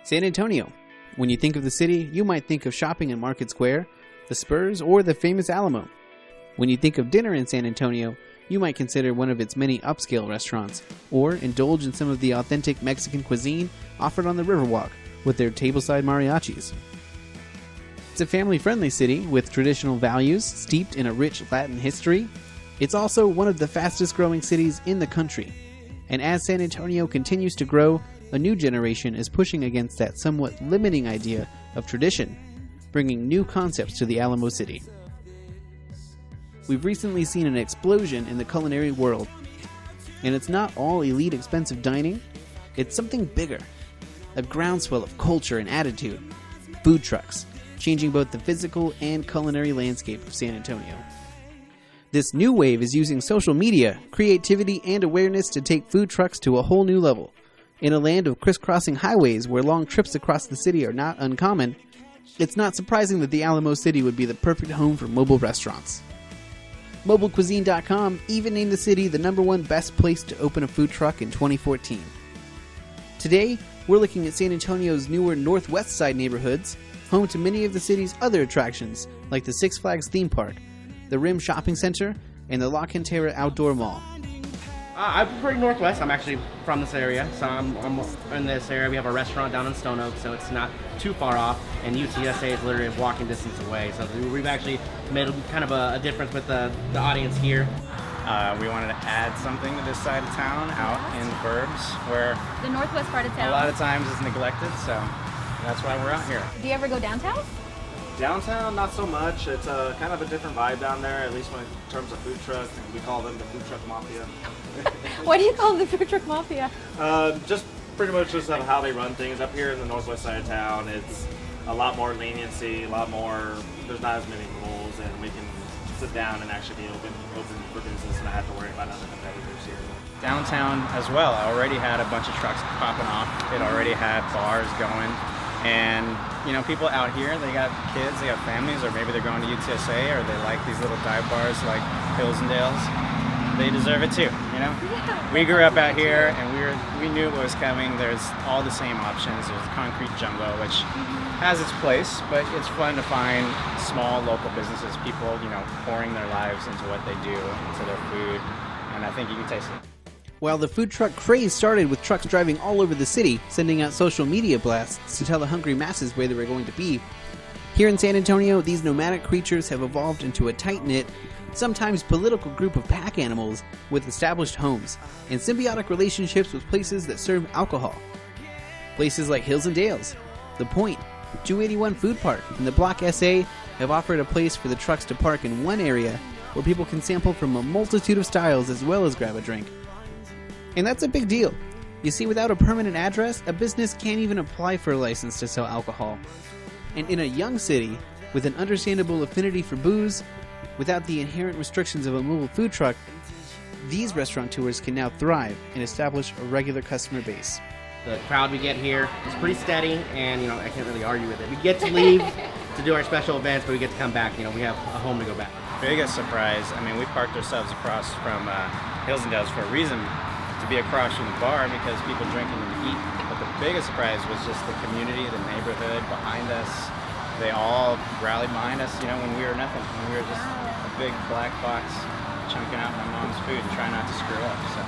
San Antonio. When you think of the city, you might think of shopping in Market Square, the Spurs, or the famous Alamo. When you think of dinner in San Antonio, you might consider one of its many upscale restaurants, or indulge in some of the authentic Mexican cuisine offered on the Riverwalk with their tableside mariachis. It's a family-friendly city with traditional values steeped in a rich Latin history. It's also one of the fastest-growing cities in the country. And as San Antonio continues to grow, a new generation is pushing against that somewhat limiting idea of tradition, bringing new concepts to the Alamo City. We've recently seen an explosion in the culinary world, and it's not all elite expensive dining, it's something bigger. A groundswell of culture and attitude. Food trucks, changing both the physical and culinary landscape of San Antonio. This new wave is using social media, creativity, and awareness to take food trucks to a whole new level. In a land of crisscrossing highways where long trips across the city are not uncommon, it's not surprising that the Alamo City would be the perfect home for mobile restaurants. MobileCuisine.com even named the city the #1 best place to open a food truck in 2014. Today, we're looking at San Antonio's newer Northwest Side neighborhoods, home to many of the city's other attractions like the Six Flags theme park, the Rim Shopping Center, and the La Cantera Outdoor Mall. I prefer Northwest. I'm actually from this area, so I'm in this area. We have a restaurant down in Stone Oak, so it's not too far off, and UTSA is literally a walking distance away. So we've actually made kind of a difference with the audience here. We wanted to add something to this side of town out in the burbs where the northwest part of town. A lot of times it's neglected, so that's why we're out here. Do you ever go downtown? Downtown, not so much. It's kind of a different vibe down there, at least in terms of food trucks. We call them the food truck mafia. What do you call the food truck mafia? Just pretty much just how they run things. Up here in the northwest side of town, it's a lot more leniency, a lot more, there's not as many rules, and we can sit down and actually be open for business and not have to worry about other competitors here. Downtown as well, I already had a bunch of trucks popping off. It already had bars going. And, you know, people out here, they got kids, they got families, or maybe they're going to UTSA, or they like these little dive bars like Hills and Dales. They deserve it too, you know? We grew up out here, and we knew what was coming. There's all the same options. There's concrete jumbo, which has its place, but it's fun to find small local businesses, people, you know, pouring their lives into what they do, into their food, and I think you can taste it. While the food truck craze started with trucks driving all over the city, sending out social media blasts to tell the hungry masses where they were going to be, here in San Antonio, these nomadic creatures have evolved into a tight-knit, sometimes political group of pack animals with established homes and symbiotic relationships with places that serve alcohol. Places like Hills and Dales, The Point, 281 Food Park, and the Block SA have offered a place for the trucks to park in one area where people can sample from a multitude of styles as well as grab a drink. And that's a big deal. You see, without a permanent address, a business can't even apply for a license to sell alcohol. And in a young city, with an understandable affinity for booze, without the inherent restrictions of a mobile food truck, these restaurateurs can now thrive and establish a regular customer base. The crowd we get here is pretty steady, and, you know, I can't really argue with it. We get to leave to do our special events, but we get to come back. You know, we have a home to go back. Biggest surprise, I mean, we parked ourselves across from Hills and Dales for a reason, to be across from the bar because people drinking and eat. But the biggest surprise was just the community, the neighborhood behind us. They all rallied behind us, you know, when we were nothing. When we were just a big black box chunking out my mom's food and trying not to screw up. So.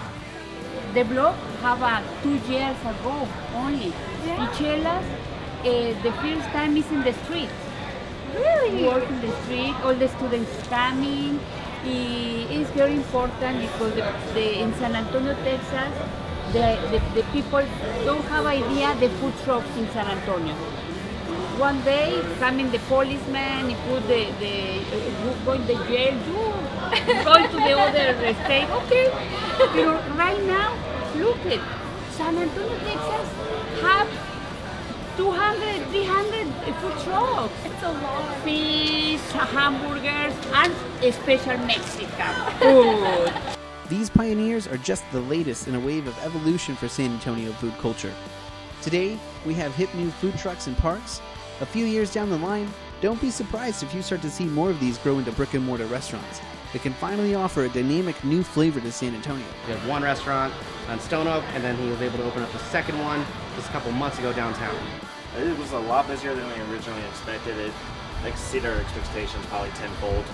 The block have 2 years ago only. Michelas, the first time is in the street. Really? Work in the street, all the students coming. It's very important because in San Antonio, Texas, the people don't have idea the food trucks in San Antonio. One day, coming the policeman, he put going to jail, you go to the other state, okay. But right now, look at San Antonio, Texas, have 200, 300 food trucks. It's a lot. Fish, hamburgers, and special Mexican food. These pioneers are just the latest in a wave of evolution for San Antonio food culture. Today, we have hip new food trucks and parks. A few years down the line, don't be surprised if you start to see more of these grow into brick-and-mortar restaurants that can finally offer a dynamic new flavor to San Antonio. We have one restaurant on Stone Oak, and then he was able to open up the second one just a couple months ago downtown. It was a lot busier than we originally expected. It exceeded our expectations probably tenfold.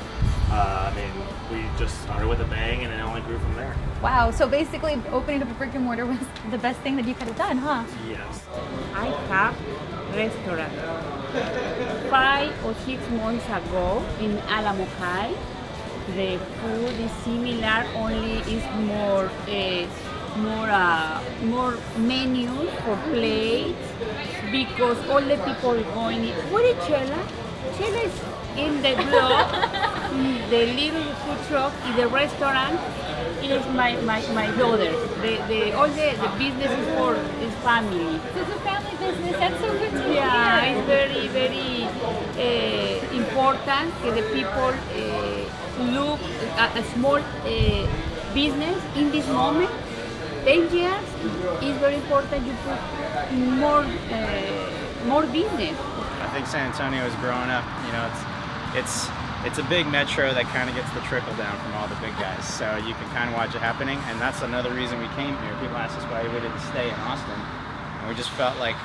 I mean, we just started with a bang and it only grew from there. Wow. So basically, opening up a brick and mortar was the best thing that you could have done, huh? Yes. I have restaurant 5 or 6 months ago in Alamo High. The food is similar, only is more menus for plates because all the people going in. What is Chela? Chela is in the block, the little food truck in the restaurant. It is my daughter. All the business is for is family. So it's a family business. That's so good to Yeah, hear. it's very, very important that the people look at a small business in this moment. 10 years is very important. You put more business. I think San Antonio is growing up. You know, it's a big metro that kind of gets the trickle down from all the big guys. So you can kind of watch it happening, and that's another reason we came here. People asked us why we didn't stay in Austin, and we just felt like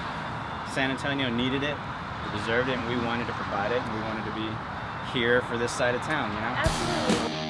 San Antonio needed it, it deserved it, and we wanted to provide it, and we wanted to be here for this side of town. You know. Absolutely.